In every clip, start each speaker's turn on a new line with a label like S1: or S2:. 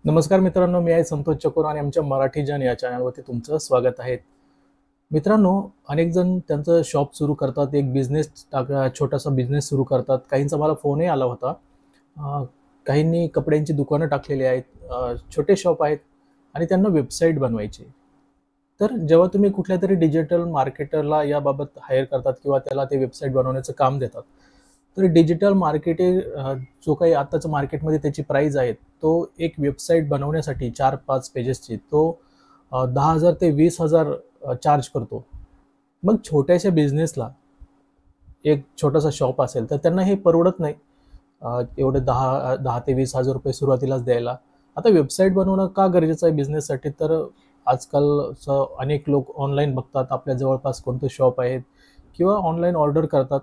S1: नमस्कार मित्रांनो, मी आहे संतोष चकोर आणि आमच्या मराठी जन या चॅनलवरती तुमचं स्वागत आहे. मित्रांनो, अनेक जण त्यांचं शॉप सुरू करतात, एक बिझनेस छोटासा बिझनेस सुरू करतात. काहींचा मला फोनही आला होता. अ, काहींनी कपड्यांची दुकानं टाकलेली आहेत, छोटे शॉप आहेत आणि त्यांना वेबसाईट बनवायची आहे. तर जेव्हा तुम्ही कुठल्यातरी डिजिटल मार्केटरला याबाबत हायर करतात किंवा त्याला ते वेबसाईट बनवण्याचं काम देतात, तर डिजिटल मार्केटिंग जो काही आत्ताचं मार्केटमध्ये त्याची प्राईस आहे, तो एक वेबसाईट बनवण्यासाठी 4-5 पेजेसची तो 10,000 ते 20,000 चार्ज करतो. मग छोट्याशा बिझनेसला एक छोटासा शॉप असेल, तर त्यांना हे परवडत नाही. एवढे 10 ते 20,000 रुपये सुरुवातीलाच द्यायला. आता वेबसाईट बनवणं का गरजेचं आहे बिझनेससाठी? तर अनेक लोक ऑनलाईन बघतात आपल्या जवळपास कोणतं शॉप आहे किंवा ऑनलाईन ऑर्डर करतात.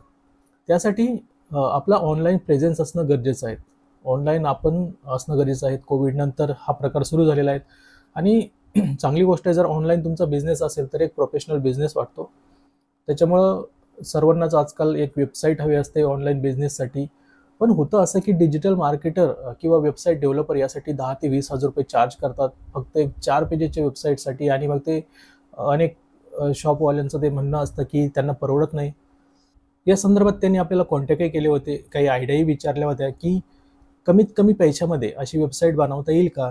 S1: त्यासाठी आपला ऑनलाईन प्रेझेन्स असणं गरजेचं आहे. ऑनलाईन आपण असणं गरजेचं आहे. कोविडनंतर हा प्रकार सुरू झालेला आहे आणि चांगली गोष्ट आहे, जर ऑनलाईन तुमचा बिझनेस असेल, तर एक प्रोफेशनल बिझनेस वाटतो. त्याच्यामुळं सर्वांनाच आजकाल एक वेबसाईट हवी असते ऑनलाईन बिझनेससाठी. पण होतं असं की डिजिटल मार्केटर किंवा वेबसाईट डेव्हलपर यासाठी 10 ते 20,000 रुपये चार्ज करतात फक्त एक 4 पेजेसच्या वेबसाईटसाठी आणि मग ते अनेक शॉपवाल्यांचं ते म्हणणं असतं की त्यांना परवडत नाही. या संदर्भात त्यांनी आपल्याला कॉन्टॅक्टही केले होते. काही आयडियाही विचारल्या होत्या की कमीत कमी पैशामध्ये अशी वेबसाईट बनवता येईल का?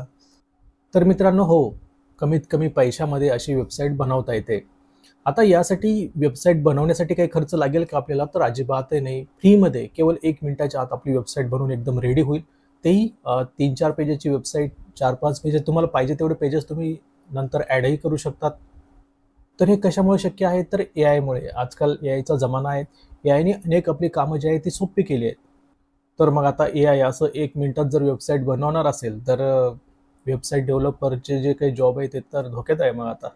S1: तर मित्रांनो हो, कमीत कमी पैशामध्ये अशी वेबसाईट बनवता येते. आता यासाठी वेबसाईट बनवण्यासाठी काही खर्च लागेल का आपल्याला? तर अजिबातही नाही. फ्रीमध्ये केवळ 1 मिनिटाच्या आत आपली वेबसाईट बनवून एकदम रेडी होईल. तेही 3-4 पेजेसची वेबसाईट, 4-5 पेजेस तुम्हाला पाहिजे तेवढे पेजेस तुम्ही नंतर ॲडही करू शकतात. तर हे कशामुळे शक्य आहे? तर एआयमुळे. आजकाल एआयचा जमाना आहे. एआयने अनेक आपली कामं जी आहेत ती सोपी केली आहेत. तर मग आता एआय असं 1 मिनिटात जर वेबसाईट बनवणार असेल, तर वेबसाईट डेव्हलपरचे जे काही जॉब आहे ते तर धोक्यात आहे मग आता.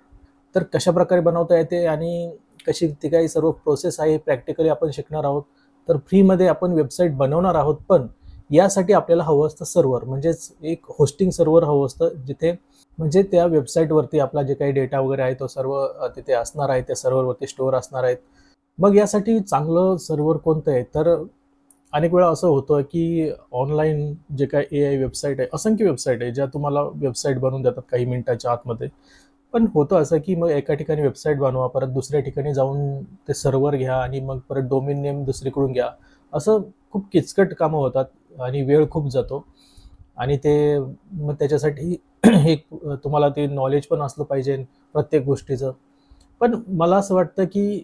S1: तर कशाप्रकारे बनवता येते आणि कशी ती काही सर्व प्रोसेस आहे प्रॅक्टिकली आपण शिकणार आहोत. तर फ्रीमध्ये आपण वेबसाईट बनवणार आहोत, पण यासाठी आपल्याला हवं असतं सर्व्हर, म्हणजेच एक होस्टिंग सर्व्हर हवं असतं, जिथे म्हणजे त्या वेबसाईटवरती आपला जे काही डेटा वगैरे आहे तो सर्व तिथे असणार आहे, त्या सर्व्हरवरती स्टोअर असणार आहेत. मग यासाठी चांगलं सर्व्हर कोणतं आहे? तर अनेक वेळा असं होतं की ऑनलाईन जे काही एआय वेबसाईट आहे, असंख्य वेबसाईट आहे ज्या तुम्हाला वेबसाईट बनवून देतात काही मिनिटाच्या आतमध्ये. पण होतं असं की मग एका ठिकाणी वेबसाईट बनवा, परत दुसऱ्या ठिकाणी जाऊन ते सर्व्हर घ्या आणि मग परत डोमेन नेम दुसरीकडून घ्या. असं खूप किचकट कामं होतात आणि वेळ खूप जातो आणि ते मग त्याच्यासाठी एक तुम्हाला ते नॉलेज पण असलं पाहिजे प्रत्येक गोष्टीचं. पण मला असं वाटतं की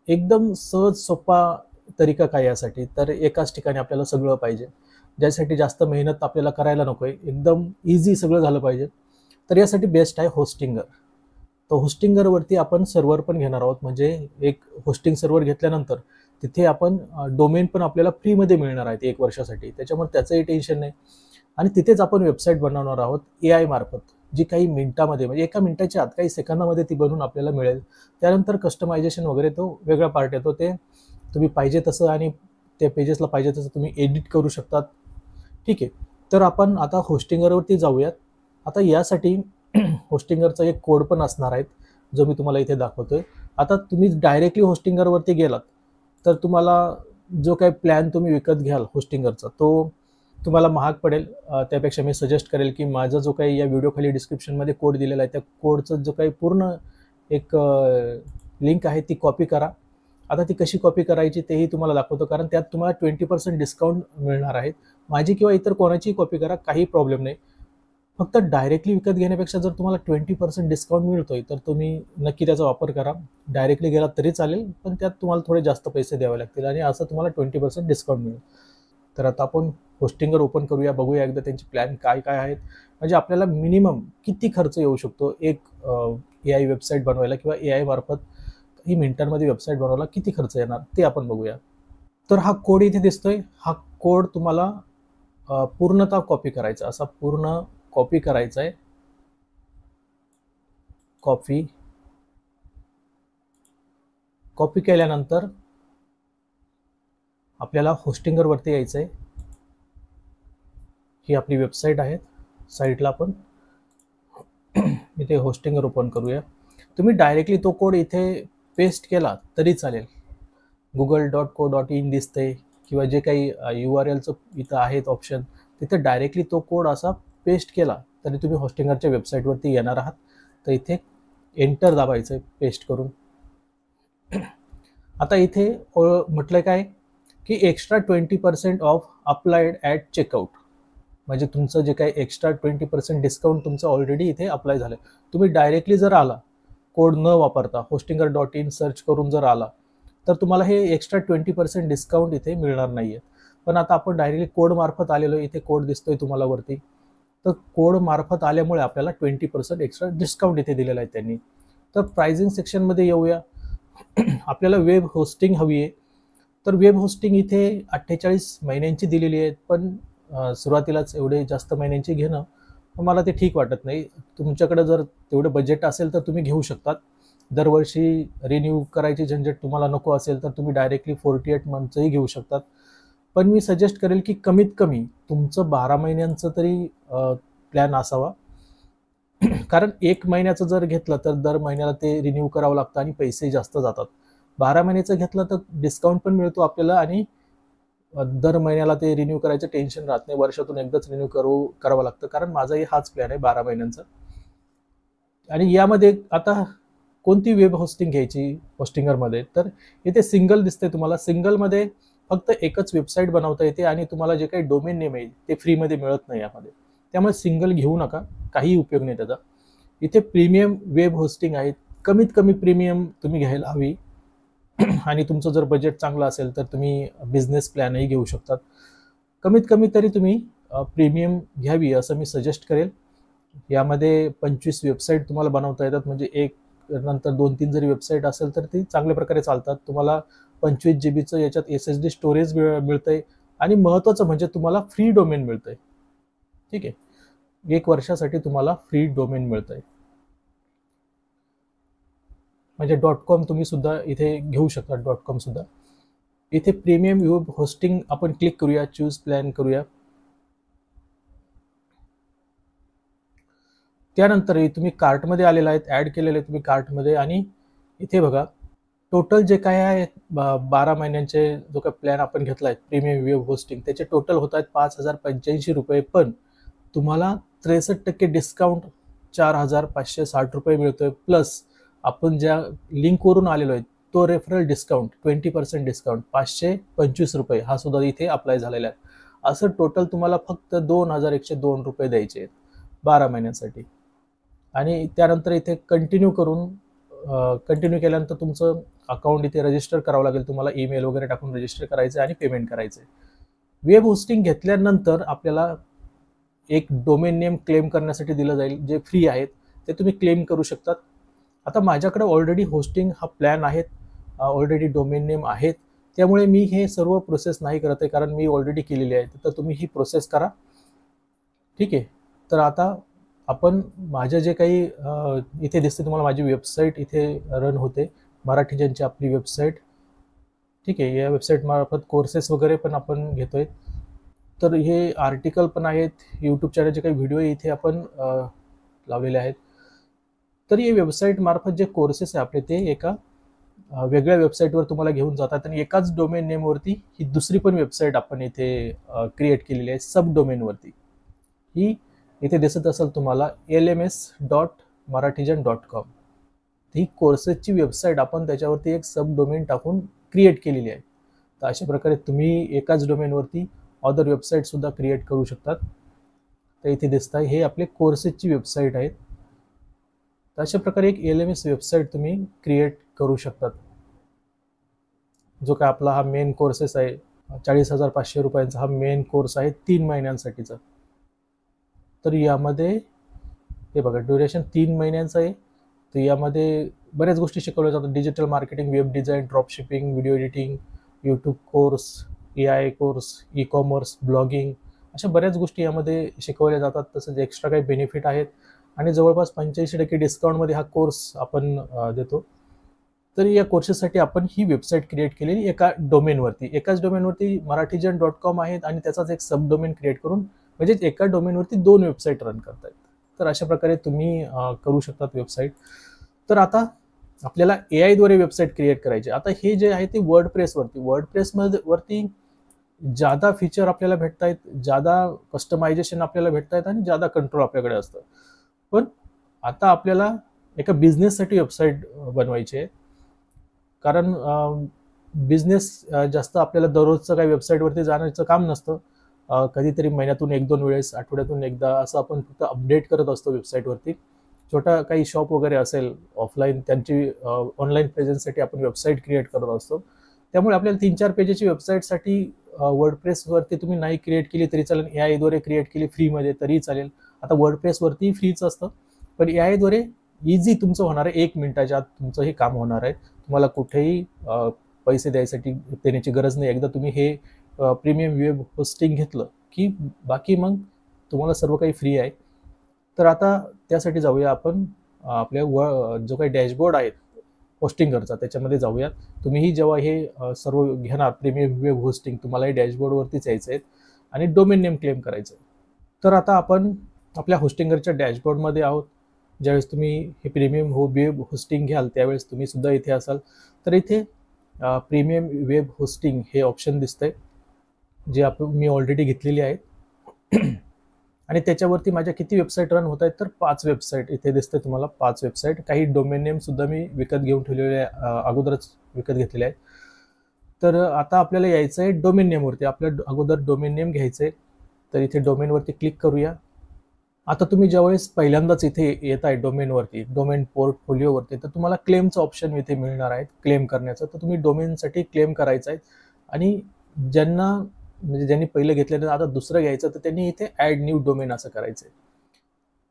S1: एकदम सहज सोपा तरीका काय यासाठी? तर एकाच ठिकाणी आपल्याला सगळं पाहिजे. ज्यासाठी जास्त मेहनत आपल्याला करायला नकोय. एकदम ईझी सगळं झालं पाहिजे. तर यासाठी बेस्ट आहे होस्टिंगर. तर होस्टिंगरवरती आपण सर्व्हर पण घेणार आहोत. म्हणजे एक होस्टिंग सर्व्हर घेतल्यानंतर तिथे आपण डोमेन पण आपल्याला फ्रीमध्ये मिळणार आहेत 1 वर्षासाठी. त्याच्यामुळे त्याचंही टेन्शन नाही. आणि तिथेच आपण वेबसाईट बनवणार आहोत एआय मार्फत. जी काही मिनिटामध्ये म्हणजे एका मिनिटाच्या आत काही सेकंदामध्ये ती बनवून आपल्याला मिळेल. त्यानंतर कस्टमायझेशन वगैरे तो वेगळा पार्ट येतो. ते तुम्ही पाहिजे तसं आणि त्या पेजेसला पाहिजे तसं तुम्ही एडिट करू शकतात. ठीक आहे. तर आपण आता होस्टिंगरवरती जाऊयात. आता यासाठी होस्टिंगरचा एक कोड पण असणार आहे, जो मी तुम्हाला इथे दाखवतोय. आता तुम्ही डायरेक्टली होस्टिंगरवरती गेलात, तर तुम्हाला जो काही प्लॅन तुम्ही विकत घ्याल होस्टिंगरचा, तो तुम्हाला महाग पडेल. त्यापेक्षा मी सजेस्ट करेल, की माझा जो काही या व्हिडिओखाली डिस्क्रिप्शनमध्ये कोड दिलेला आहे, त्या कोडचा जो काही पूर्ण एक लिंक आहे ती कॉपी करा. आता ती कशी कॉपी करायची तेही तुम्हाला दाखवतो, कारण त्यात तुम्हाला 20% डिस्काउंट मिळणार आहे. माझी किंवा इतर कोणाचीही कॉपी करा, काही प्रॉब्लेम नाही. फक्त डायरेक्टली विकत घेण्यापेक्षा जर तुम्हाला 20% डिस्काउंट मिळतोय, तर तुम्ही नक्की त्याचा वापर करा. डायरेक्टली गेलात तरी चालेल, पण त्यात तुम्हाला थोडे जास्त पैसे द्यावे लागतील आणि असं तुम्हाला 20% डिस्काउंट मिळेल. तर आता आपण होस्टिंगर ओपन करूया, बघूया एकदा त्यांचे प्लॅन काय-काय आहेत. म्हणजे आपल्याला मिनिमम किती खर्च येऊ शकतो एक एआय वेबसाईट बनवायला किंवा एआय मार्फत काही मिनिटांमध्ये वेबसाईट बनवायला किती खर्च येणार ते आपण बघूया. तर हा कोड इथे दिसतोय. हा कोड तुम्हाला पूर्णतः कॉपी करायचा, असा पूर्ण कॉपी करायचा आहे. कॉपी, कॉपी केल्यानंतर आपल्याला होस्टिंगरवरती यायचं आहे. ही आपली वेबसाईट आहे. साईटला आपण इथे होस्टिंगर ओपन करूया. तुम्ही डायरेक्टली तो कोड इथे पेस्ट केला तरी चालेल. google.co.in दिसतंय किंवा जे काही URLचं इथं आहेत ऑप्शन, तिथे डायरेक्टली तो कोड असा पेस्ट केला तरी तुम्ही होस्टिंगरच्या वेबसाईटवरती येणार आहात. तर इथे एंटर दाबायचं आहे पेस्ट करून. आता इथे म्हटलं काय की extra 20% off applied at checkout, म्हणजे तुमचं जे काही एक्स्ट्रा 20% डिस्काउंट तुमचं ऑलरेडी इथे अप्लाय झालं. तुम्ही डायरेक्टली जर आला कोड न वापरता hostinger.in सर्च करून जर आला तर तुम्हाला हे एक्स्ट्रा 20% डिस्काउंट इथे मिळणार नाही आहे. पण आता आपण डायरेक्टली कोड मार्फत आलेलो, इथे कोड दिसतोय तुम्हाला वरती, तर कोड मार्फत आल्यामुळे आपल्याला 20% एक्स्ट्रा डिस्काउंट इथे दिलेला आहे त्यांनी. तर प्राइसिंग सेक्शनमध्ये येऊया. आपल्याला वेब होस्टिंग हवी आहे, तर वेब होस्टिंग इथे 48 महिन्यांची दिलेली आहे, पण सुरुवातीलाच एवढे जास्त महिन्यांची घेणं मला ते ठीक वाटत नाही. तुमच्याकडे जर तेवढं बजेट असेल तर तुम्ही घेऊ शकतात. दरवर्षी रिन्यू करायची झंझट तुम्हाला नको असेल तर तुम्ही डायरेक्टली 48 मंथचंही घेऊ शकतात. पण मी सजेस्ट करेल की कमीत कमी तुमचं 12 महिन्यांचं तरी प्लॅन असावा. कारण 1 महिन्याचं जर घेतलं तर दर महिन्याला ते रिन्यू करावं लागतं आणि पैसे जास्त जातात. 12 महिन्याचं घेतलं तर डिस्काउंट पण मिळतो आपल्याला आणि दर महिन्याला ते रिन्यू करायचं टेन्शन राहत नाही. वर्षातून एकदाच रिन्यू करावं लागतं. कारण माझाही हाच प्लॅन आहे 12 महिन्यांचा. आणि यामध्ये आता कोणती वेब होस्टिंग घ्यायची होस्टिंगरमध्ये, तर इथे सिंगल दिसते तुम्हाला. सिंगलमध्ये फक्त एकच वेबसाईट बनवता येते आणि तुम्हाला जे काही डोमेन नेम आहे ते फ्रीमध्ये मिळत नाही यामध्ये. त्यामुळे सिंगल घेऊ नका, काही उपयोग नाही त्याचा. इथे प्रीमियम वेब होस्टिंग आहेत. कमीत कमी प्रीमियम तुम्ही घ्यायला हवी आणि तुमचं जर बजेट चांगलं असेल तर तुम्ही बिझनेस प्लॅनही घेऊ शकतात. कमीत कमी तरी तुम्ही प्रीमियम घ्यावी असं मी सजेस्ट करेल. यामध्ये 25 वेबसाईट तुम्हाला बनवता येतात, म्हणजे एक नंतर 2-3 जरी वेबसाईट असेल तर ती चांगल्या प्रकारे चालतात. तुम्हाला 25 GB याच्यात SSD स्टोरेज मिळतंय आणि महत्त्वाचं म्हणजे तुम्हाला फ्री डोमेन मिळतंय. ठीक आहे, 1 वर्षासाठी तुम्हाला फ्री डोमेन मिळतंय. म्हणजे .com तुम्ही सुद्धा इथे घेऊ शकता. .com सुद्धा इथे प्रीमियम वेब होस्टिंग आपण क्लिक करूया, चूज प्लॅन करूया. त्यानंतर तुम्ही कार्टमध्ये आलेला आहेत, ॲड केलेले तुम्ही कार्टमध्ये आणि इथे बघा टोटल जे काय आहे 12 महिन्यांचे जो काही प्लॅन आपण घेतला आहे प्रीमियम वेब होस्टिंग, त्याचे टोटल होत आहेत ₹5085. पण तुम्हाला 63% डिस्काउंट ₹4560 मिळतोय. प्लस आपण ज्या लिंकवरून आलेलो आहे तो रेफरल डिस्काउंट 20% डिस्काउंट ₹525 हा सुद्धा इथे अप्लाय झालेला आहे. असं टोटल तुम्हाला फक्त ₹2102 द्यायचे आहेत 12 महिन्यांसाठी. आणि त्यानंतर इथे कंटिन्यू केल्यानंतर तुमचं अकाउंट इथे रजिस्टर करावं लागेल. तुम्हाला ईमेल वगैरे टाकून रजिस्टर करायचं आणि पेमेंट करायचं आहे. वेब होस्टिंग घेतल्यानंतर आपल्याला एक डोमेन नेम क्लेम करण्यासाठी दिलं जाईल, जे फ्री आहेत ते तुम्ही क्लेम करू शकतात. आता माझ्याकडे ऑलरेडी होस्टिंग हा प्लॅन आहे, ऑलरेडी डोमेन नेम आहेत, त्यामुळे मी हे सर्व प्रोसेस नाही करत आहे, कारण मी ऑलरेडी केलेली आहे. तर तुम्ही ही प्रोसेस करा. ठीक आहे, तर आता आपण माझ्या जे काही इथे दिसते तुम्हाला माझी वेबसाईट इथे रन होते, मराठीजनची आपली वेबसाईट. ठीक आहे, या वेबसाईट मार्फत कोर्सेस वगैरे पण आपण घेतोय. तर हे आर्टिकल पण आहेत, यूट्यूब चॅनलचे काही व्हिडिओ इथे आपण लावलेले आहेत. तर या वेबसाईट मार्फत जे कोर्सेस आहे आपले ते एका वेगळ्या वेबसाईटवर तुम्हाला घेऊन जातात आणि एकाच डोमेन नेमवरती ही दुसरी पण वेबसाईट आपण इथे क्रिएट केलेली आहे सब डोमेनवरती. ही इथे दिसत असेल तुम्हाला lms.marathijan.com. ही कोर्सेसची वेबसाईट आपण त्याच्यावरती एक सब डोमेन टाकून क्रिएट केलेली आहे. तर अशा प्रकारे तुम्ही एकाच डोमेनवरती अदर वेबसाईट सुद्धा क्रिएट करू शकतात. तर इथे दिसत आहे हे आपले कोर्सेसची वेबसाईट आहेत. तर अशा प्रकारे एक LMS वेबसाईट तुम्ही क्रिएट करू शकतात. जो काय आपला हा मेन कोर्सेस आहे, ₹40,500 हा मेन कोर्स आहे 3 महिन्यांसाठीचा. तर यामध्ये हे बघा ड्युरेशन 3 महिन्यांचं आहे. तर यामध्ये बऱ्याच गोष्टी शिकवल्या जातात. Digital marketing, web design, drop shipping, video editing, YouTube course, AI course, e-commerce, blogging, अशा बऱ्याच गोष्टी यामध्ये शिकवल्या जातात. तसंच एक्स्ट्रा काही बेनिफिट आहेत आणि जवळपास 85% डिस्काउंटमध्ये हा कोर्स आपण देतो. तर या कोर्सेससाठी आपण ही वेबसाईट क्रिएट केलेली एकाच डोमेनवरती marathijan.com आहेत आणि त्याचाच एक सब डोमेन क्रिएट करून म्हणजे एका डोमेनवरती 2 वेबसाईट रन करतायत. तर अशा प्रकारे तुम्ही करू शकतात वेबसाईट. तर आता आपल्याला AI द्वारे वेबसाईट क्रिएट करायची. आता हे जे आहे ते वर्डप्रेसवरती ज्यादा फीचर आपल्याला भेटत आहेत, ज्यादा कस्टमायझेशन आपल्याला भेटत आहेत आणि ज्यादा कंट्रोल आपल्याकडे असतं. पण आता आपल्याला एका बिझनेससाठी वेबसाईट बनवायची आहे. कारण बिझनेस जास्त आपल्याला दररोजचं काही वेबसाईटवरती जाण्याचं काम नसतं. कधीतरी महिन्यातून 1-2 वेळेस, आठवड्यातून एकदा असं आपण फक्त अपडेट करत असतो वेबसाईटवरती. छोटा काही शॉप वगैरे असेल ऑफलाईन, त्यांची ऑनलाईन प्रेझेन्ससाठी आपण वेबसाईट क्रिएट करत असतो. त्यामुळे आपल्याला 3-4 पेजेसची वेबसाईटसाठी वर्डप्रेसवरती तुम्ही नाही क्रिएट केली तरी चालेल, एआयद्वारे क्रिएट केली फ्रीमध्ये तरी चालेल. आता वर्डप्रेसवरती फ्रीच असतं, पण एआयद्वारे इझी तुमचं होणार आहे. 1 मिनिटाच्या आत तुमचं हे काम होणार आहे. तुम्हाला कुठेही पैसे देण्याची गरज नाही. एकदा तुम्ही हे प्रीमियम वेब होस्टिंग घेतलं की बाकी मग तुम्हाला सर्व काही फ्री आहे. तर आता त्यासाठी जाऊया आपण आपल्या जो काही डॅशबोर्ड आहे होस्टिंगरचा त्याच्यामध्ये जाऊयात. तुम्हीही जेव्हा हे सर्व घेणार प्रीमियम वेब होस्टिंग, तुम्हाला हे डॅशबोर्डवरतीच यायचं आहे आणि डोमेन नेम क्लेम करायचं आहे. तर आता आपण आपल्या होस्टिंगरच्या डॅशबोर्डमध्ये आहोत. ज्यावेळेस तुम्ही हे प्रीमियम वेब होस्टिंग घ्याल त्यावेळेस तुम्ही सुद्धा इथे असाल. तर इथे प्रीमियम वेब होस्टिंग हे ऑप्शन दिसतंय, जे मी ऑलरेडी घेतलेली आहेत. आणि त्याच्यावरती माझ्या किती वेबसाईट रन होत आहेत, तर 5 वेबसाईट इथे दिसते तुम्हाला. 5 वेबसाईट. काही डोमेन नेम सुद्धा मी विकत घेऊन ठेवलेले अगोदरच विकत घेतलेले आहेत. तर आता आपल्याला यायचं आहे डोमेन नेमवरती. आपल्याला अगोदर डोमेन नेम घ्यायचं आहे. तर इथे डोमेनवरती क्लिक करूया. आता तुम्ही ज्यावेळेस पहिल्यांदाच इथे येत आहे डोमेनवरती, डोमेन पोर्टफोलिओवरती, तर तुम्हाला क्लेमचं ऑप्शन इथे मिळणार आहे क्लेम करण्याचं. तर तुम्ही डोमेनसाठी क्लेम करायचं आहे आणि ज्यांनी पहिलं घेतलेलं आता दुसरं घ्यायचं, तर त्यांनी इथे ॲड न्यू डोमेन असं करायचं आहे.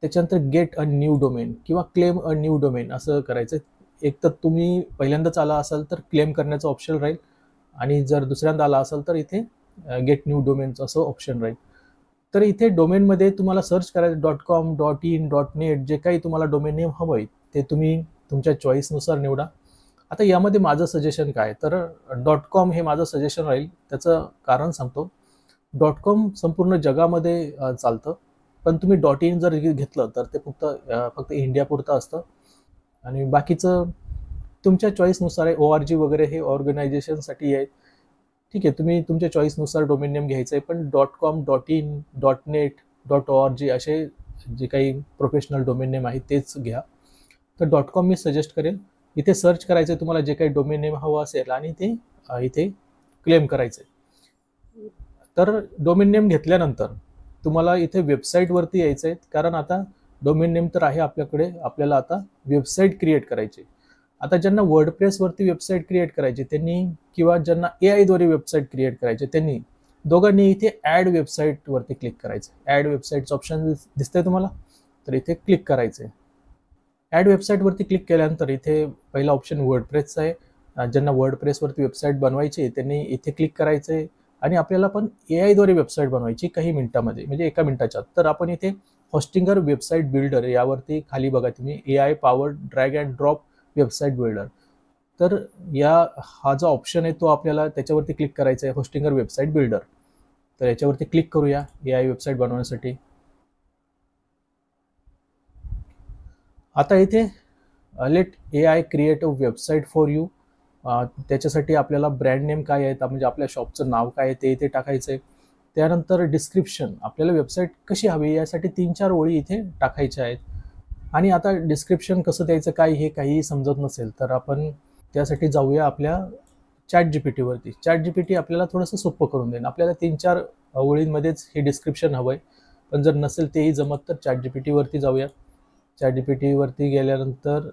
S1: त्याच्यानंतर गेट अ न्यू डोमेन किंवा क्लेम अ न्यू डोमेन असं करायचं. एक तर तुम्ही पहिल्यांदाच आला असाल तर क्लेम करण्याचं ऑप्शन राहील आणि जर दुसऱ्यांदा आला असाल तर इथे गेट न्यू डोमेनचं असं ऑप्शन राहील. तर इथे डोमेनमध्ये तुम्हाला सर्च करायचं .com, .in, .net जे काही तुम्हाला डोमेन नेम हवं आहे ते तुम्ही तुमच्या चॉईसनुसार निवडा. आता यामध्ये माझं सजेशन काय, तर .com हे माझं सजेशन राहील. त्याचं कारण सांगतो. .com संपूर्ण जगामध्ये चालतं, पण तुम्ही .in जर घेतलं तर ते फक्त इंडियापुरतं असतं आणि बाकीचं तुमच्या चॉईसनुसार आहे. ORG वगैरे हे ऑर्गनायझेशनसाठी आहे. ठीक आहे, तुम्ही तुमच्या चॉईसनुसार डोमेन नेम घ्यायचं आहे, पण .com, .in, .net, .org असे जे काही प्रोफेशनल डोमेन नेम आहे तेच घ्या. तर .com मी सजेस्ट करेल. इथे सर्च करायचं आहे तुम्हाला जे काही डोमेन नेम हवं असेल आणि ते इथे क्लेम करायचं आहे. तर डोमेन नेम घेतल्यानंतर तुम्हाला इथे वेबसाईटवरती यायचं आहे, कारण आता डोमेन नेम तर आहे आपल्याकडे. आपल्याला आता वेबसाईट क्रिएट करायची. आता ज्यांना वर्डप्रेसवरती वेबसाईट क्रिएट करायची त्यांनी, किंवा ज्यांना एआयद्वारे वेबसाईट क्रिएट करायची त्यांनी, दोघांनी इथे ॲड वेबसाईटवरती क्लिक करायचं. ॲड वेबसाईटचं ऑप्शन दिसतंय तुम्हाला, तर इथे क्लिक करायचं आहे. ॲड वेबसाईटवरती क्लिक केल्यानंतर इथे पहिला ऑप्शन वर्डप्रेसचा आहे. ज्यांना वर्डप्रेसवरती वेबसाईट बनवायची आहे त्यांनी इथे क्लिक करायचं आहे आणि आपल्याला पण एआयद्वारे वेबसाईट बनवायची काही मिनिटामध्ये, म्हणजे 1 मिनिटाच्या. तर आपण इथे होस्टिंगर वेबसाईट बिल्डर यावरती खाली बघा तुम्ही, AI powered drag and drop website builder. तर हा जो ऑप्शन आहे तो आपल्याला त्याच्यावरती क्लिक करायचा आहे, होस्टिंगर वेबसाईट बिल्डर. तर याच्यावरती क्लिक करूया AI वेबसाईट बनवण्यासाठी. आता इथे let AI create a website for you. त्याच्यासाठी आपल्याला ब्रँड नेम काय आहे, म्हणजे आपल्या शॉपचं नाव काय आहे ते इथे टाकायचं आहे. त्यानंतर डिस्क्रिप्शन, आपल्याला वेबसाईट कशी हवी यासाठी 3-4 ओळी इथे टाकायच्या आहेत. आणि आता डिस्क्रिप्शन कसं द्यायचं काय हे काहीही समजत नसेल तर आपण त्यासाठी जाऊया आपल्या ChatGPTवरती. ChatGPT आपल्याला थोडंसं सोपं करून देईल. आपल्याला 3-4 ओळींमध्येच हे डिस्क्रिप्शन हवं आहे, पण जर नसेल तेही जमत तर ChatGPTवरती जाऊया. ChatGPTवरती गेल्यानंतर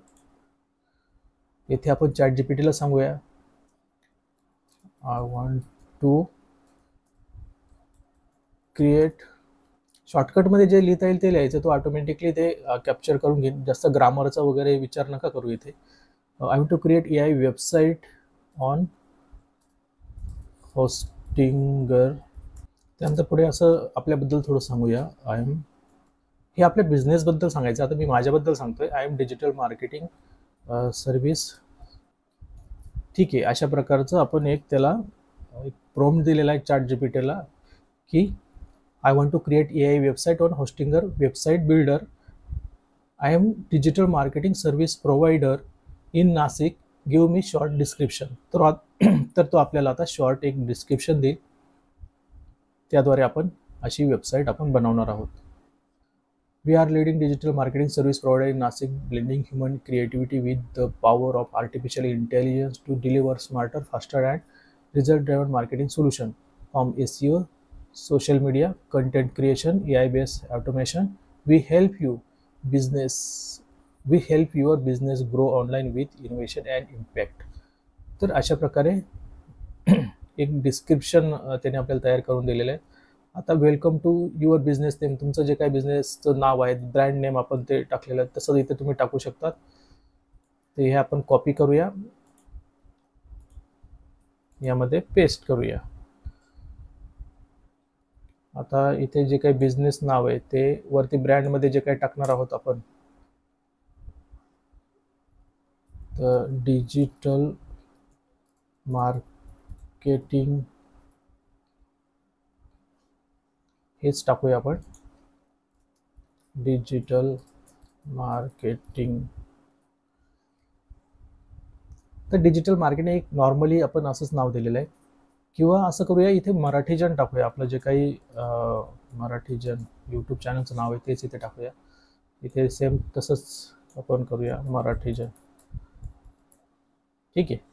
S1: इथे आपण ChatGPTला सांगूया, आय वॉन्ट टू क्रिएट. शॉर्टकटमध्ये जे लिहिता येईल ते लिहायचं, तो ऑटोमॅटिकली ते कॅप्चर करून घेईन. जास्त ग्रामरचा वगैरे विचार नका करू इथे. I want to create AI website on Hostinger. त्यानंतर पुढे असं आपल्याबद्दल थोडं सांगूया. हे आपल्या बिझनेसबद्दल सांगायचं. आता मी माझ्याबद्दल सांगतोय. I am digital marketing service. ठीक आहे, अशा प्रकारचं आपण त्याला एक प्रॉम्प्ट दिलेला आहे ChatGPTला की I want to create AI website on Hostinger website builder. I am digital marketing service provider in Nasik. Give me short description. तर तो आपल्याला आता शॉर्ट एक डिस्क्रिप्शन देईल. त्याद्वारे आपण अशी वेबसाईट आपण बनवणार आहोत. We are leading digital marketing service provider in Nasik, blending human creativity with the power of artificial intelligence to deliver smarter, faster, and result-driven marketing solution. From SEO, social media, content creation, AI-based automation, we help you business. We help your business grow online with innovation and impact. तर अशा प्रकारे एक description त्याने आपल्याला तयार करून दिलेलं आहे. आता welcome to your business name, तुमचं जे काही बिझनेसचं नाव आहे, ब्रँड नेम आपण ते टाकलेलं आहे, तसं इथे तुम्ही टाकू शकता. ते हे आपण कॉपी करूया, यामध्ये पेस्ट करूया. आता इथे जे काही बिझनेस नाव आहे ते वरती ब्रँडमध्ये जे काही टाकणार आहोत आपण, तर डिजिटल मार्केटिंग हेच टाकूया आपण, डिजिटल मार्केटिंग. तर डिजिटल मार्केटिंग एक नॉर्मली आपण असंच नाव दिलेलं आहे, किंवा असं करूया इथे मराठीजन टाकूया. आपलं जे काही मराठीजन यूट्यूब चॅनलचं नाव आहे तेच इथे टाकूया. इथे सेम तसंच आपण करूया मराठीजन. ठीक आहे.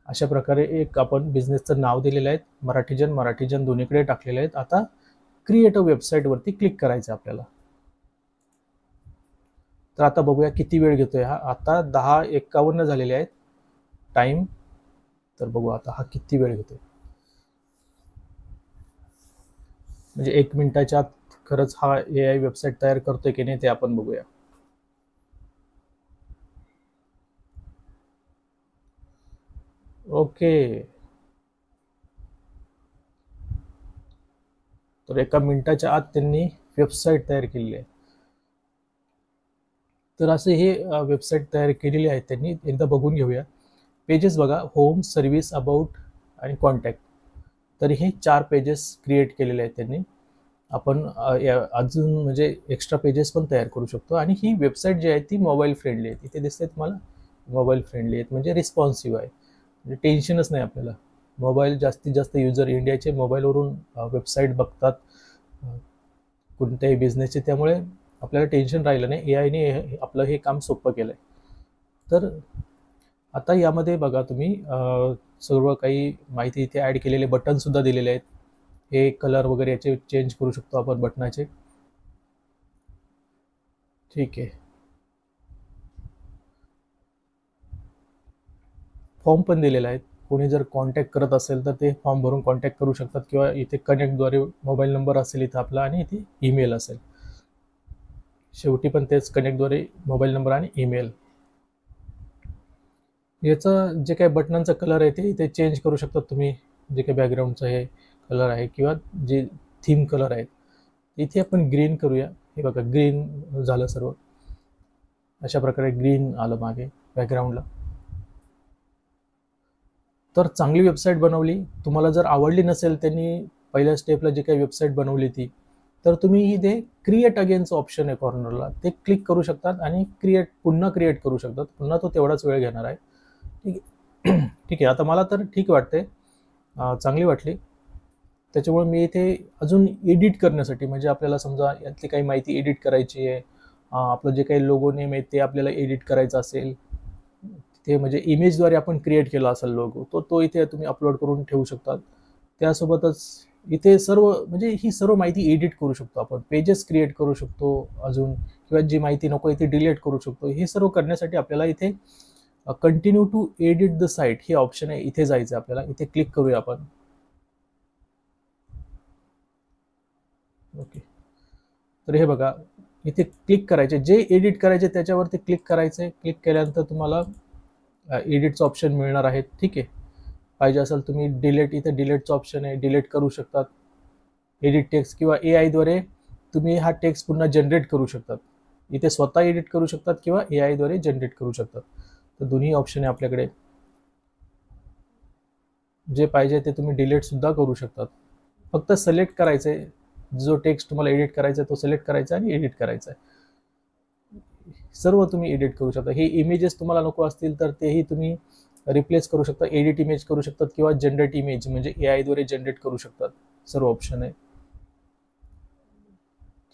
S1: अशा प्रकारे एक आपण बिझनेसचं नाव दिलेलं आहे, मराठीजन दोन्हीकडे टाकलेले आहेत. आता क्रिएट अ वेबसाईटवरती क्लिक करायचं आपल्याला. तर आता बघूया किती वेळ घेतोय हा. आता 10:51 झालेले आहेत टाइम. तर बघू आता हा किती वेळ घेतोय. म्हणजे 1 मिनिटाच्या आत खरंच हा AI वेबसाईट तयार करतोय की नाही ते आपण बघूया. ओके, तर 1 मिनिटाच्या आत त्यांनी वेबसाईट तयार केलेली आहे. तर असे हे वेबसाईट तयार केलेली आहे त्यांनी. एकदा बघून घेऊया. पेजेस बघा, होम, सर्व्हिस, अबाउट आणि कॉन्टॅक्ट. तर हे 4 पेजेस क्रिएट केलेले आहेत त्यांनी. आपण अजून म्हणजे एक्स्ट्रा पेजेस पण तयार करू शकतो. आणि ही वेबसाईट जी आहे ती मोबाईल फ्रेंडली आहे. इथे दिसते तुम्हाला मोबाईल फ्रेंडली आहेत, म्हणजे रिस्पॉन्सिव्ह आहे, म्हणजे टेन्शनच नाही आपल्याला. मोबाईल जास्तीत जास्त युजर इंडियाचे मोबाईलवरून वेबसाईट बघतात कोणत्याही बिझनेसचे, त्यामुळे आपल्याला टेन्शन राहिलं नाही. AIने आपलं हे काम सोपं केलं आहे. तर आता यामध्ये बघा तुम्ही सर्व काही माहिती इथे ॲड केलेले बटनसुद्धा दिलेले आहेत. हे कलर वगैरे याचे चेंज करू शकतो आपण बटनाचे. ठीक आहे. फॉर्म पण दिलेला आहे. कोणी जर कॉन्टॅक्ट करत असेल तर ते फॉर्म भरून कॉन्टॅक्ट करू शकतात, किंवा इथे कनेक्टद्वारे मोबाईल नंबर असेल इथं आपला, आणि इथे ईमेल असेल. शेवटी पण तेच, कनेक्टद्वारे मोबाईल नंबर आणि ईमेल. याचं जे काही बटनांचा कलर आहे ते इथे चेंज करू शकतात तुम्ही. जे काही बॅकग्राऊंडचं हे कलर आहे किंवा जे थीम कलर आहेत, इथे आपण ग्रीन करूया. हे बघा ग्रीन झालं सर्व. अशा प्रकारे ग्रीन आलं मागे बॅकग्राऊंडला. तर चांगली वेबसाईट बनवली. तुम्हाला जर आवडली नसेल त्यांनी पहिल्या स्टेपला जी काही वेबसाईट बनवली ती, तर तुम्ही इथे क्रिएट अगेनचं ऑप्शन आहे कॉर्नरला, ते क्लिक करू शकतात आणि पुन्हा क्रिएट करू शकतात. पुन्हा तो तेवढाच वेळ घेणार आहे. ठीक आहे. ठीक आहे. आता मला तर ठीक वाटते, चांगली वाटली. त्याच्यामुळे मी इथे अजून एडिट करण्यासाठी, म्हणजे आपल्याला समजा यातली काही माहिती एडिट करायची आहे, आपलं जे काही लोगो नेम आहे ते आपल्याला एडिट करायचं असेल, ते म्हणजे इमेजद्वारे आपण क्रिएट केला असेल लोगो, तो इथे तुम्ही अपलोड करून ठेवू शकतात. त्यासोबतच इथे सर्व म्हणजे ही सर्व माहिती एडिट करू शकतो आपण. पेजेस क्रिएट करू शकतो अजून, किंवा जी माहिती नको इथे डिलीट करू शकतो. हे सर्व करण्यासाठी आपल्याला इथे continue to edit the site हे ऑप्शन आहे, इथे जायचं आपल्याला. इथे क्लिक करूया आपण. ओके. तर हे बघा इथे क्लिक करायचे, जे एडिट करायचे त्याच्यावरती क्लिक करायचे. क्लिक केल्यानंतर तुम्हाला एडिटचं ऑप्शन मिळणार आहे. ठीक आहे. पाहिजे असेल तुम्ही डिलीट, इथे डिलीटचं ऑप्शन आहे, डिलीट करू शकतात. एडिट टेक्स्ट, किंवा AI द्वारे तुम्ही हा टेक्स्ट पुन्हा जनरेट करू शकतात. इथे स्वतः एडिट करू शकतात किंवा AI द्वारे जनरेट करू शकतात. तर दोन्ही ऑप्शन आहे आपल्याकडे. जे पाहिजे ते तुम्ही डिलीट सुद्धा करू शकतात. फक्त सिलेक्ट करायचं आहे, जो टेक्स्ट तुम्हाला एडिट करायचा आहे तो सिलेक्ट करायचा आणि एडिट करायचा आहे. सर्व तुम्ही एडिट करू शकता. हे इमेजेस तुम्हाला नको असतील तर तेही तुम्ही रिप्लेस करू शकता, एडिट इमेज करू शकतात किंवा जनरेट इमेज म्हणजे AI द्वारे जनरेट करू शकतात, सर्व ऑप्शन आहे.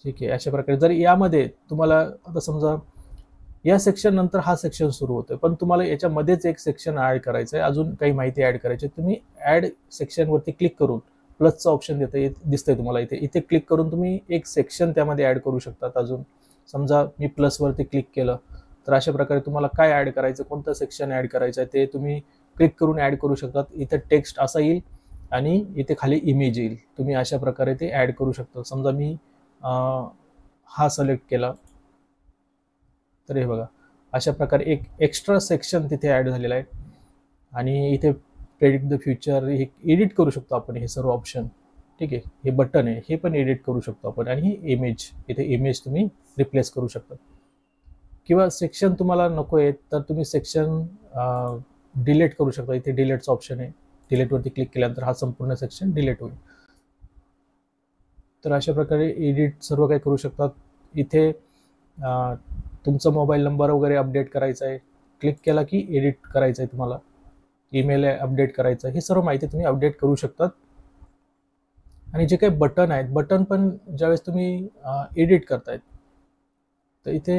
S1: ठीक आहे. अशा प्रकारे जर यामध्ये तुम्हाला आता समजा या सेक्शन नंतर हा सेक्शन सुरू होतोय, पण तुम्हाला याच्यामध्येच एक सेक्शन ऍड करायचं आहे, अजून काही माहिती ऍड करायची, तुम्ही ऍड सेक्शन वरती क्लिक करून प्लसचं ऑप्शन दिसतंय तुम्हाला इथे क्लिक करून तुम्ही एक सेक्शन त्यामध्ये ऍड करू शकतात. अजून समजा मी प्लस वरती क्लिक केलं तर अशा प्रकारे तुम्हाला काय ऍड करायचं, कोणतं सेक्शन ऍड करायचं आहे ते तुम्ही क्लिक करून ऍड करू शकतात. इथे टेक्स्ट असा येईल आणि इथे खाली इमेज येईल. तुम्ही अशा प्रकारे ते ऍड करू शकता. समजा मी हा सिलेक्ट केला तर हे बघा अशा प्रकारे एक एक्स्ट्रा सेक्शन तिथे ऍड झालेला आहे. आणि इथे प्रेडिक्ट द फ्युचर हे एडिट करू शकतो आपण, हे सर्व ऑप्शन. ठीक आहे. हे बटन आहे, हे पण एडिट करू शकतो आपण. आणि ही इमेज, इथे इमेज तुम्ही रिप्लेस करू शकता. किंवा सेक्शन तुम्हाला नको आहे तर तुम्ही सेक्शन डिलीट करू शकता. इथे डिलीटचा ऑप्शन आहे, डिलीटवरती क्लिक केल्यानंतर हा संपूर्ण सेक्शन डिलीट होईल. तर अशा प्रकारे एडिट सर्व काही करू शकतात. इथे तुमचा मोबाईल नंबर वगैरे अपडेट करायचा आहे, क्लिक केला की एडिट करायचं आहे तुम्हाला, ईमेल अपडेट करायचं आहे, ही सर्व माहिती तुम्ही अपडेट करू शकतात. आणि जे काही बटन आहेत, बटन पण ज्यावेळेस तुम्ही एडिट करतायत तर इथे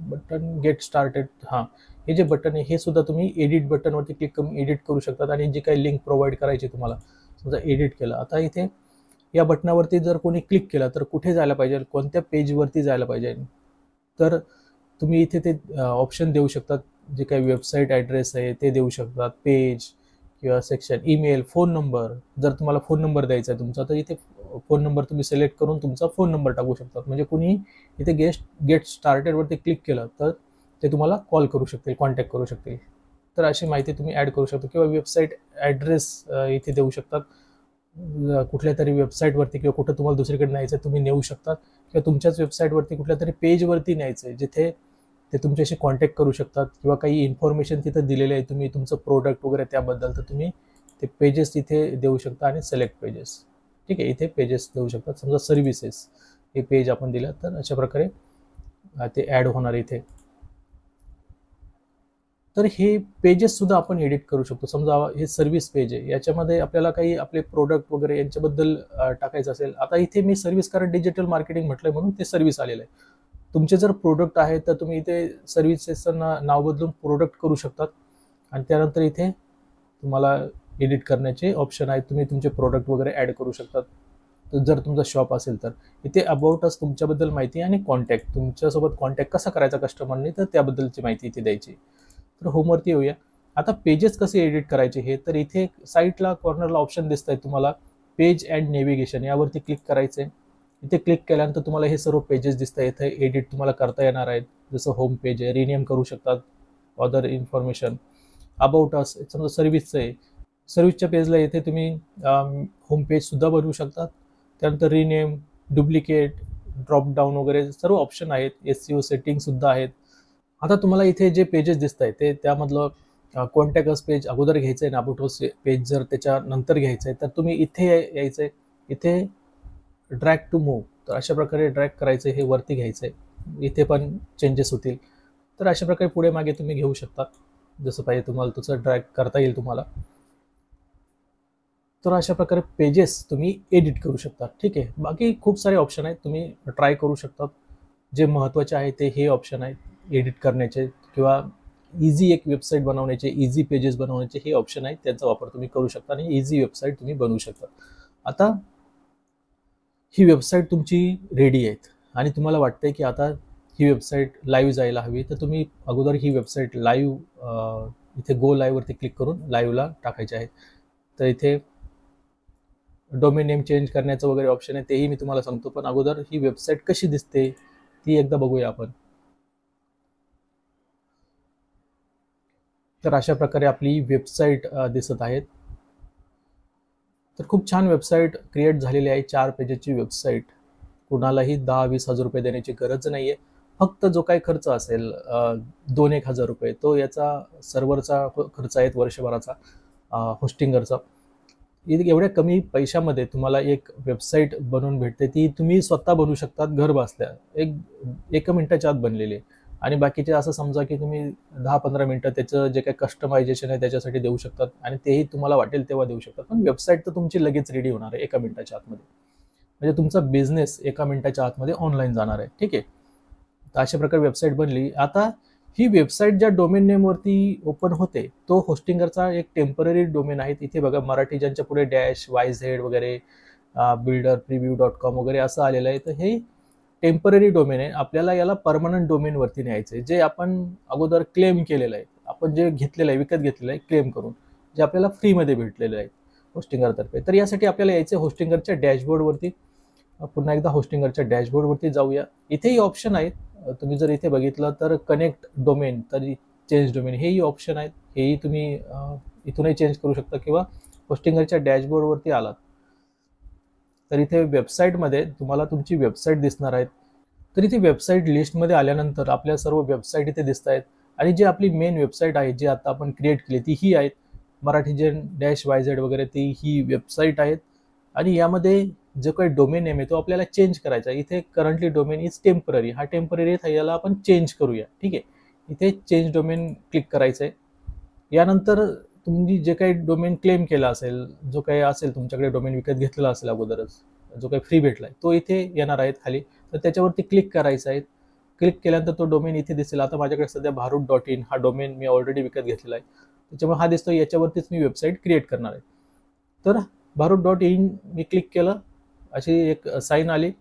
S1: बटन गेट स्टार्टेड, हां हे जे बटन आहे हे सुद्धा तुम्ही एडिट बटनवरती क्लिक करून एडिट करू शकतात. आणि जी काही लिंक प्रोव्हाइड करायची तुम्हाला, समजा एडिट केलं, आता इथे या बटनावरती जर कोणी क्लिक केलं तर कुठे जायला पाहिजे, कोणत्या पेजवरती जायला पाहिजे, तर तुम्ही इथे ते ऑप्शन देऊ शकतात. जे काही वेबसाईट ॲड्रेस आहे ते देऊ शकतात, पेज किंवा सेक्शन, ईमेल, फोन नंबर. जर तुम्हाला फोन नंबर द्यायचा आहे तुमचा तर इथे फोन नंबर तुम्ही सिलेक्ट करून तुमचा फोन नंबर टाकू शकतात. म्हणजे कुणी इथे गेट स्टार्टेडवरती क्लिक केलं तर ते तुम्हाला कॉल करू शकतील, कॉन्टॅक्ट करू शकतील. तर अशी माहिती तुम्ही ॲड करू शकता. किंवा वेबसाईट ॲड्रेस इथे देऊ शकतात, कुठल्या तरी वेबसाईटवरती किंवा कुठं तुम्हाला दुसरीकडे न्यायचं आहे तुम्ही नेऊ शकतात. किंवा तुमच्याच वेबसाईटवरती कुठल्या तरी पेजवरती न्यायचं आहे जिथे ते तुमच्याशी कॉन्टॅक्ट करू शकतात. किंवा काही इन्फॉर्मेशन तिथं दिलेलं आहे तुम्ही तुमचं प्रोडक्ट वगैरे त्याबद्दल, तर तुम्ही ते पेजेस इथे देऊ शकता. आणि सिलेक्ट पेजेस, ठीक आहे, इथे पेजेस देऊ शकतात. समजा सर्व्हिसेस हे पेज आपण दिलं तर अशा प्रकारे ते ॲड होणार इथे. तर हे पेजेस सुद्धा आपण एडिट करू शकतो. समजा हे सर्व्हिस पेज आहे, याच्यामध्ये आपल्याला काही आपले प्रोडक्ट वगैरे यांच्याबद्दल टाकायचं असेल. आता इथे मी सर्व्हिस, कारण डिजिटल मार्केटिंग म्हटलंय म्हणून ते सर्व्हिस आलेलं आहे. तुमचे जर प्रोडक्ट आहे तर तुम्ही इथे सर्व्हिसेसचं नाव बदलून प्रोडक्ट करू शकतात. आणि त्यानंतर इथे तुम्हाला एडिट करण्याचे ऑप्शन आहेत, तुम्ही तुमचे प्रोडक्ट वगैरे ॲड करू शकतात. तर जर तुमचा शॉप असेल तर इथे अबाउट अस तुमच्याबद्दल माहिती आणि कॉन्टॅक्ट, तुमच्यासोबत कॉन्टॅक्ट कसा करायचा कस्टमरने तर त्याबद्दलची माहिती इथे द्यायची. तर होमवरती येऊया. आता पेजेस कसे एडिट करायचे हे, तर इथे साईडला कॉर्नरला ऑप्शन दिसत आहे तुम्हाला, पेज अँड नेव्हिगेशन, यावरती क्लिक करायचं आहे. इथे क्लिक केल्यानंतर तुम्हाला हे सर्व पेजेस दिसत आहे. इथे एडिट तुम्हाला करता येणार आहेत. जसं होम पेज आहे, रिनेम करू शकतात, अदर इन्फॉर्मेशन, अबाउट अस, समजा सर्व्हिसचं आहे, सर्व्हिसच्या पेजला इथे तुम्ही होम पेज सुद्धा बनवू शकतात. त्यानंतर रिनेम, डुप्लिकेट, ड्रॉप डाऊन वगैरे सर्व ऑप्शन आहेत. SEO सेटिंग सुद्धा आहेत. आता तुम्हाला इथे जे पेजेस दिसत आहे ते त्यामधलं कॉन्टॅक्ट अस पेज अगोदर घ्यायचं आहे ना, अबाउट अस पेज जर त्याच्या नंतर घ्यायचं आहे तर तुम्ही इथे यायचं आहे. इथे ड्रॅग टू मूव्ह, तर अशा प्रकारे ड्रॅग करायचं आहे, हे वरती घ्यायचं आहे, इथे पण चेंजेस होतील. तर अशा प्रकारे पुढे मागे तुम्ही घेऊ शकता, जसं पाहिजे तुम्हाला तसं ड्रॅग करता येईल तुम्हाला. तर अशा प्रकारे पेजेस तुम्ही एडिट करू शकता. ठीक आहे. बाकी खूप सारे ऑप्शन आहेत, तुम्ही ट्राय करू शकता. जे महत्त्वाचे आहे ते हे ऑप्शन आहेत एडिट करण्याचे, किंवा इझी एक वेबसाईट बनवण्याचे, इझी पेजेस बनवण्याचे हे ऑप्शन आहेत, त्यांचा वापर तुम्ही करू शकता आणि इझी वेबसाईट तुम्ही बनवू शकता. आता ही वेबसाईट तुमची रेडी आहेत आणि तुम्हाला वाटतंय की आता ही वेबसाईट लाईव्ह जायला हवी, तर तुम्ही अगोदर ही वेबसाईट लाईव्ह, इथे गो लाईव्हवरती क्लिक करून लाईव्हला टाकायचे आहे. तर इथे डोमेन नेम चेंज करण्याचं वगैरे ऑप्शन आहे, तेही मी तुम्हाला सांगतो. पण अगोदर ही वेबसाईट कशी दिसते ती एकदा बघूया आपण. तर अशा प्रकारे आपली वेबसाईट दिसत आहेत. तर खूप छान वेबसाईट क्रिएट झालेली आहे. 4 पेजेसची वेबसाईट. कुणालाही 10-20 हजार रुपये देण्याची गरज नाही आहे. फक्त जो काही खर्च असेल 2-1 हजार रुपये, तो याचा सर्व्हरचा खर्च आहे वर्षभराचा, होस्टिंगरचा. एवढ्या कमी पैशामध्ये तुम्हाला एक वेबसाईट बनवून भेटते, ती तुम्ही स्वतः बनवू शकतात घर बसल्या, एका मिनिटाच्या आत बनलेली आहे. आणि बाकीचे असं समजा की तुम्ही 10-15 मिनिटं त्याचं जे काही कस्टमायझेशन आहे त्याच्यासाठी देऊ शकतात आणि तेही तुम्हाला वाटेल तेव्हा देऊ शकतात. पण वेबसाईट तर तुमची लगेच रेडी होणार आहे 1 मिनिटाच्या आतमध्ये. म्हणजे तुमचा बिझनेस 1 मिनिटाच्या आतमध्ये ऑनलाईन जाणार आहे. ठीक आहे. तर अशा प्रकारे वेबसाईट बनली. आता ही वेबसाईट ज्या डोमेन नेमवरती ओपन होते तो होस्टिंगरचा एक टेम्पररी डोमेन आहे. इथे बघा मराठी ज्यांच्या पुढे डॅश YZ वगैरे बिल्डर preview.com वगैरे असं आलेलं आहे. तर हे टेम्पररी डोमेन आहे. आपल्याला याला परमनंट डोमेनवरती न्यायचं आहे, जे आपण अगोदर क्लेम केलेलं आहे. आपण जे घेतलेलं आहे, विकत घेतलेलं आहे क्लेम करून, जे आपल्याला फ्रीमध्ये भेटलेलं आहे होस्टिंगरतर्फे. तर यासाठी आपल्याला यायचं होस्टिंगरच्या डॅशबोर्डवरती. पुन्हा एकदा होस्टिंगरच्या डॅशबोर्डवरती जाऊया. इथेही ऑप्शन आहेत. तुम्ही जर इथे बघितलं तर कनेक्ट डोमेन, तर चेंज डोमेन हेही ऑप्शन आहेत. हेही तुम्ही इथूनही चेंज करू शकता किंवा होस्टिंगरच्या डॅशबोर्डवरती आलात तर इथे वेबसाईटमध्ये तुम्हाला तुमची वेबसाईट दिसणार आहेत. तर इथे वेबसाईट लिस्टमध्ये आल्यानंतर आपल्या सर्व वेबसाईट इथे दिसत आहेत आणि जी आपली मेन वेबसाईट आहे जी आता आपण क्रिएट केली ती ही आहेत. मराठीजन -YZ वगैरे ती ही वेबसाईट आहेत आणि यामध्ये जो काही डोमेन नेम आहे तो आपल्याला चेंज करायचा आहे. इथे करंटली डोमेन इज टेम्पररी, हा टेम्पररी आहे, याला आपण चेंज करूया. ठीक आहे. इथे चेंज डोमेन क्लिक करायचं आहे. यानंतर तुम्ही जे काही डोमेन क्लेम केला असेल, जो काही असेल तुमच्याकडे डोमेन विकत घेतलेला असेल अगोदरच, जो काही फ्री भेटलाय तो इथे येणार आहेत खाली. तर त्याच्यावरती क्लिक करायचं आहे. क्लिक केल्यानंतर तो डोमेन इथे दिसेल. आता माझ्याकडे सध्या bharut.in हा डोमेन मी ऑलरेडी विकत घेतलेला आहे. त्याच्यामुळे हा दिसतो, याच्यावरतीच मी वेबसाईट क्रिएट करणार आहे. तर bharut.in मी क्लिक केलं, अशी एक साईन आली.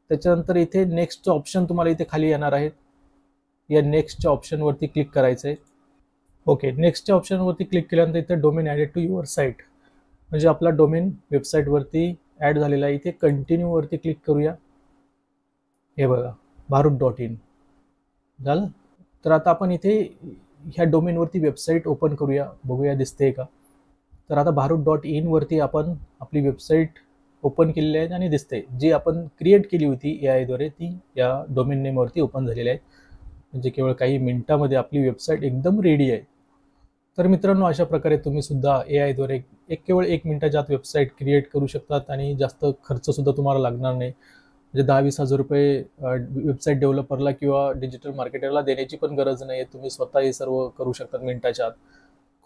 S1: त्याच्यानंतर इथे नेक्स्टचं ऑप्शन तुम्हाला इथे खाली येणार आहेत. या नेक्स्टच्या ऑप्शनवरती क्लिक करायचं आहे. ओके, नेक्स्टच्या ऑप्शनवरती क्लिक केल्यानंतर इथे domain added to your site, म्हणजे आपला डोमेन वेबसाईटवरती ॲड झालेला आहे. इथे कंटिन्यूवरती क्लिक करूया. हे बघा bharut.in झालं. तर आता आपण इथे ह्या डोमेनवरती वेबसाईट ओपन करूया, बघूया दिसते का. तर आता bharut.in वरती आपण आपली वेबसाईट ओपन केलेली आहे आणि दिसते. जी आपण क्रिएट केली होती AI द्वारे ती या डोमेन नेमवरती ओपन झालेली आहे. म्हणजे केवळ काही मिनिटामध्ये आपली वेबसाईट एकदम रेडी आहे. तर मित्रांनो, अशा प्रकारे तुम्ही सुद्धा AI द्वारे केवळ 1 मिनिटाच्या आत वेबसाईट क्रिएट करू शकतात आणि जास्त खर्च सुद्धा तुम्हाला लागणार नाही. म्हणजे 10-20 हजार रुपये वेबसाईट डेव्हलपरला किंवा डिजिटल मार्केटरला देण्याची पण गरज नाही आहे. तुम्ही स्वतः हे सर्व करू शकतात मिनिटाच्या आत.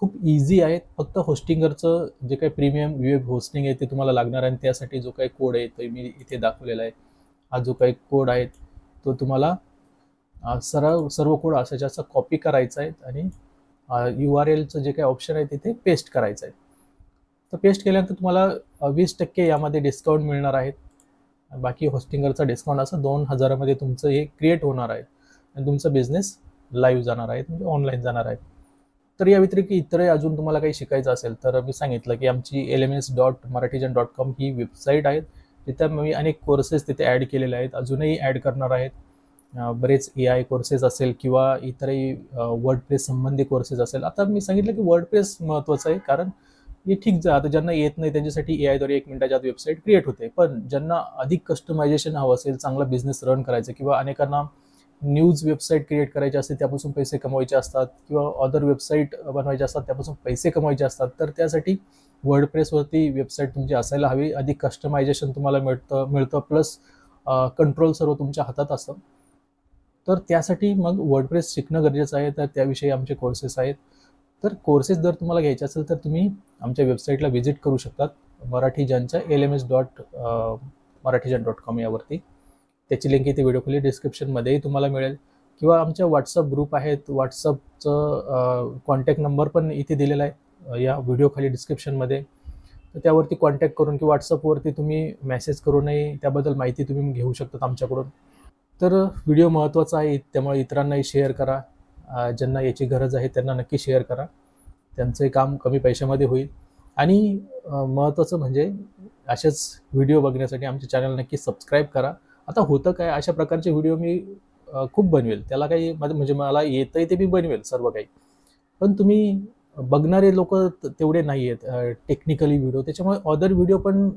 S1: खूप इझी आहे. फक्त होस्टिंगरचं जे काही प्रीमियम वेब होस्टिंग आहे ते तुम्हाला लागणार आहे आणि त्यासाठी जो काही कोड आहे तो मी इथे दाखवलेला आहे. हा जो काही कोड आहे तो तुम्हाला सर्व कोड असा जास्त कॉपी करायचा आहे आणि URLचं जे काही ऑप्शन आहे तिथे पेस्ट करायचं आहे. तर पेस्ट केल्यानंतर तुम्हाला 20% यामध्ये डिस्काउंट मिळणार आहेत. बाकी होस्टिंगरचा डिस्काउंट असं 2000 मध्ये तुमचं हे क्रिएट होणार आहे आणि तुमचा बिझनेस लाईव्ह जाणार आहे, म्हणजे ऑनलाईन जाणार आहे. तर या व्यतिरिक्त इतरही अजून तुम्हाला काही शिकायचं असेल तर मी सांगितलं की आमची lms.marathijan.com ही वेबसाईट आहे. तिथे मी अनेक कोर्सेस तिथे ॲड केलेले आहेत, अजूनही ॲड करणार आहेत. बरेच AI कोर्सेस असेल किंवा इतरही वर्डप्रेस संबंधी कोर्सेस असेल. आता मी सांगितलं की वर्डप्रेस महत्त्वाचं आहे, कारण हे ठीक आहे. आता ज्यांना येत नाही त्यांच्यासाठी AI द्वारे 1 मिनिटाच्या आत वेबसाईट क्रिएट होते. पण ज्यांना अधिक कस्टमायझेशन हवं असेल, चांगला बिझनेस रन करायचं किंवा अनेकांना न्यूज वेबसाईट क्रिएट करायची असते, त्यापासून पैसे कमवायचे असतात किंवा अदर वेबसाईट बनवायचे असतात, त्यापासून पैसे कमवायचे असतात, तर त्यासाठी वर्डप्रेसवरती वेबसाईट तुमची असायला हवी. अधिक कस्टमायझेशन तुम्हाला मिळतं प्लस कंट्रोल सर्व तुमच्या हातात असतं. तर त्यासाठी मग वर्डप्रेस शिकणं गरजेचं आहे. तर त्याविषयी आमचे कोर्सेस आहेत. तर कोर्सेस जर तुम्हाला घ्यायचे असेल तर तुम्ही आमच्या वेबसाईटला व्हिजिट करू शकतात, मराठीजनच्या lms.marathijan.com यावरती. त्याची लिंक इथे व्हिडिओ खाली डिस्क्रिप्शनमध्येही तुम्हाला मिळेल किंवा आमच्या व्हॉट्सअप ग्रुप आहेत. व्हॉट्सअपचं कॉन्टॅक्ट नंबर पण इथे दिलेला आहे या व्हिडिओ खाली डिस्क्रिप्शनमध्ये. तर त्यावरती कॉन्टॅक्ट करून किंवा व्हॉट्सअपवरती तुम्ही मेसेज करूनही त्याबद्दल माहिती तुम्ही घेऊ शकतात आमच्याकडून. तर व्हिडिओ महत्त्वाचा आहे, त्यामुळे इतरांनाही शेअर करा. ज्यांना याची गरज आहे त्यांना नक्की शेअर करा. त्यांचंही काम कमी पैशामध्ये होईल. आणि महत्त्वाचं म्हणजे असेच व्हिडिओ बघण्यासाठी आमच्या चॅनल नक्की सबस्क्राईब करा. आता होतं काय, अशा प्रकारचे व्हिडिओ मी खूप बनवेल, त्याला काही म्हणजे मला येतंय ते मी बनवेल सर्व काही, पण तुम्ही बघणारे लोक तेवढे नाही आहेत टेक्निकली व्हिडिओ. त्याच्यामुळे अदर व्हिडिओ पण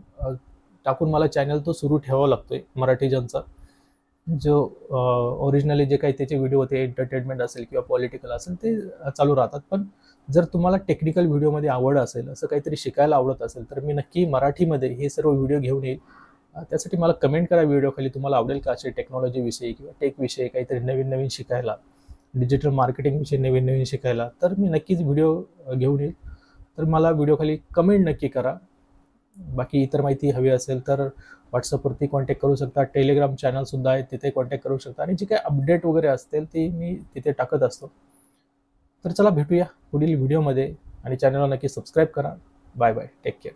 S1: टाकून मला चॅनल तो सुरू ठेवावा लागतोय मराठीजनचा. जो ओरिजिनली जे काही त्याचे व्हिडिओ होते, एंटरटेनमेंट असेल किंवा पॉलिटिकल असेल, ते चालू राहतात. पण जर तुम्हाला टेक्निकल व्हिडिओमध्ये आवड असेल, असं काहीतरी शिकायला आवडत असेल, तर मी नक्की मराठीमध्ये हे सर्व व्हिडिओ घेऊन येईल त्यासाठी मला कमेंट करा व्हिडिओ खाली, तुम्हाला आवडेल का असे टेक्नॉलॉजीविषयी किंवा टेकविषयी काहीतरी नवीन नवीन शिकायला, डिजिटल मार्केटिंगविषयी नवीन नवीन शिकायला, तर मी नक्कीच व्हिडिओ घेऊन येईल. तर मला व्हिडिओ खाली कमेंट नक्की करा. बाकी इतर माहिती हवी असेल तर व्हॉट्सअपवरती कॉन्टॅक्ट करू शकता. टेलिग्राम चॅनलसुद्धा आहे, तिथे कॉन्टॅक्ट करू शकता आणि जी काही अपडेट वगैरे असतील ती मी तिथे टाकत असतो. तर चला भेटूया पुढील व्हिडिओमध्ये आणि चॅनलला नक्की सबस्क्राईब करा. Bye bye, take care.